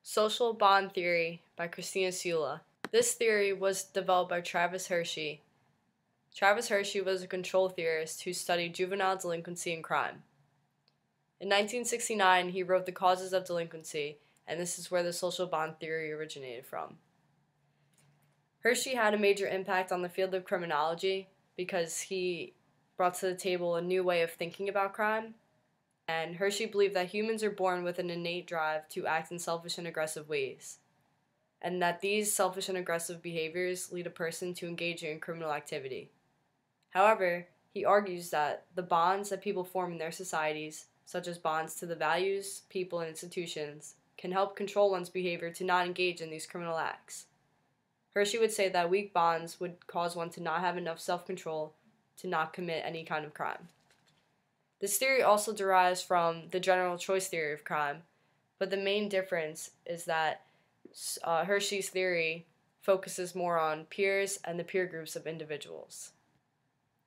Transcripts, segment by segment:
Social Bond Theory by Christina Sula. This theory was developed by Travis Hershey. Travis Hershey was a control theorist who studied juvenile delinquency and crime. In 1969, he wrote The Causes of Delinquency, and this is where the social bond theory originated from. Hershey had a major impact on the field of criminology because he brought to the table a new way of thinking about crime. And Hershey believed that humans are born with an innate drive to act in selfish and aggressive ways, and that these selfish and aggressive behaviors lead a person to engaging in criminal activity. However, he argues that the bonds that people form in their societies, such as bonds to the values, people, and institutions, can help control one's behavior to not engage in these criminal acts. Hershey would say that weak bonds would cause one to not have enough self-control to not commit any kind of crime. This theory also derives from the general choice theory of crime, but the main difference is that Hershey's theory focuses more on peers and the peer groups of individuals.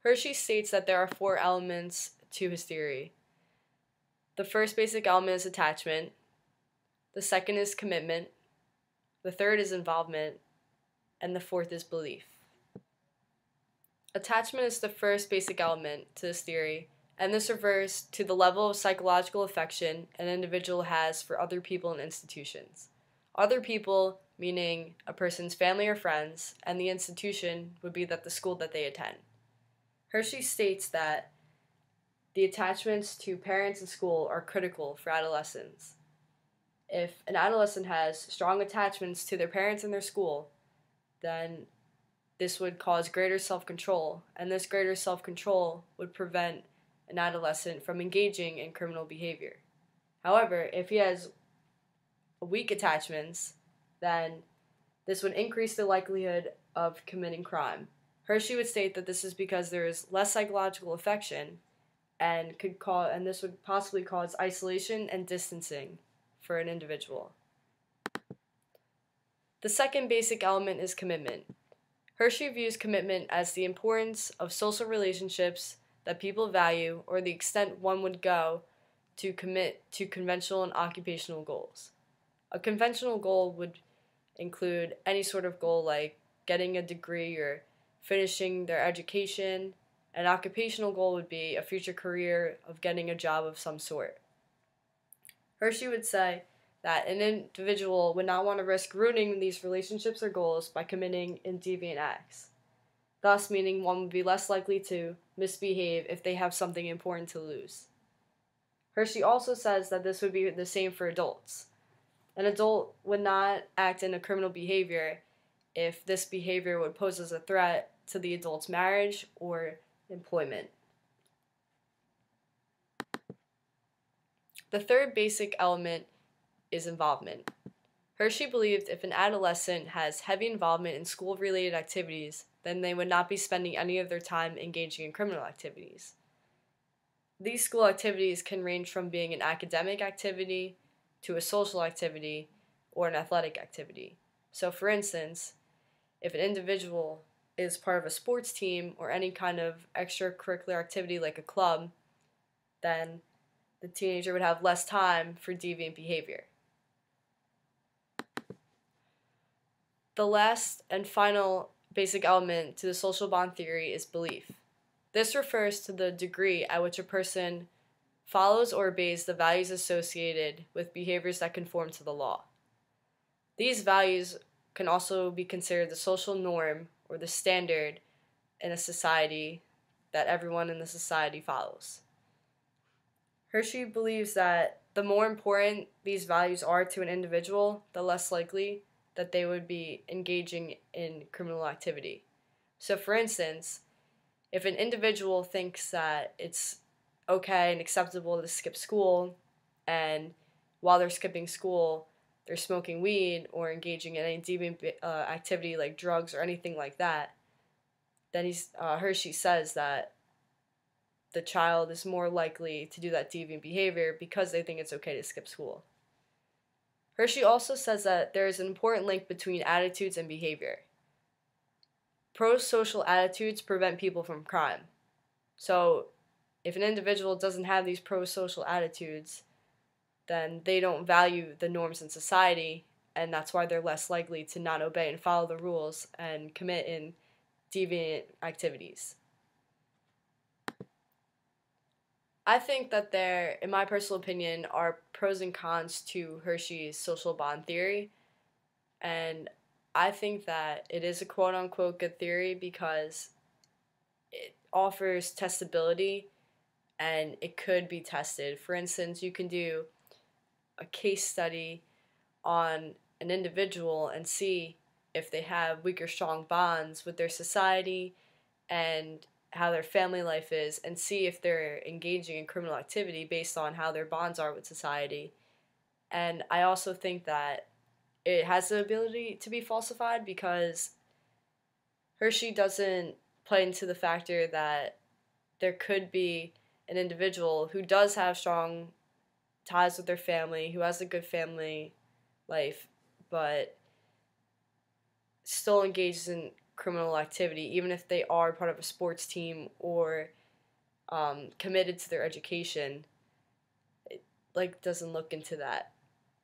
Hershey states that there are 4 elements to his theory. The first basic element is attachment, the second is commitment, the third is involvement, and the fourth is belief. Attachment is the first basic element to this theory, and this refers to the level of psychological affection an individual has for other people and institutions. Other people meaning a person's family or friends, and the institution would be the school that they attend. Hershey states that the attachments to parents and school are critical for adolescents. If an adolescent has strong attachments to their parents and their school, then this would cause greater self-control, and this greater self-control would prevent an adolescent from engaging in criminal behavior. However, if he has weak attachments, then this would increase the likelihood of committing crime. Hershey would state that this is because there is less psychological affection and this would possibly cause isolation and distancing for an individual. The second basic element is commitment. Hershey views commitment as the importance of social relationships that people value, or the extent one would go to commit to conventional and occupational goals. A conventional goal would include any sort of goal like getting a degree or finishing their education. An occupational goal would be a future career of getting a job of some sort. Hershey would say that an individual would not want to risk ruining these relationships or goals by committing deviant acts, thus meaning one would be less likely to misbehave if they have something important to lose. Hershey also says that this would be the same for adults. An adult would not act in a criminal behavior if this behavior would pose as a threat to the adult's marriage or employment. The third basic element is involvement. Hershey believed if an adolescent has heavy involvement in school-related activities, then they would not be spending any of their time engaging in criminal activities. These school activities can range from being an academic activity to a social activity or an athletic activity. So for instance, if an individual is part of a sports team or any kind of extracurricular activity like a club, then the teenager would have less time for deviant behavior. The last and final basic element to the social bond theory is belief. This refers to the degree at which a person follows or obeys the values associated with behaviors that conform to the law. These values can also be considered the social norm or the standard in a society that everyone in the society follows. Hershey believes that the more important these values are to an individual, the less likely that they would be engaging in criminal activity. So for instance, if an individual thinks that it's okay and acceptable to skip school, and while they're skipping school, they're smoking weed or engaging in any deviant activity like drugs or anything like that, then Hershey says that the child is more likely to do that deviant behavior because they think it's okay to skip school. Hershey also says that there is an important link between attitudes and behavior. Pro-social attitudes prevent people from crime. So if an individual doesn't have these pro-social attitudes, then they don't value the norms in society, and that's why they're less likely to not obey and follow the rules and commit in deviant activities. I think that there, in my personal opinion, are pros and cons to Hershey's social bond theory, and I think that it is a quote unquote good theory because it offers testability and it could be tested. For instance, you can do a case study on an individual and see if they have weak or strong bonds with their society and how their family life is, and see if they're engaging in criminal activity based on how their bonds are with society. And I also think that it has the ability to be falsified because Hershey doesn't play into the factor that there could be an individual who does have strong ties with their family, who has a good family life, but still engages in criminal activity, even if they are part of a sports team or committed to their education. It doesn't look into that.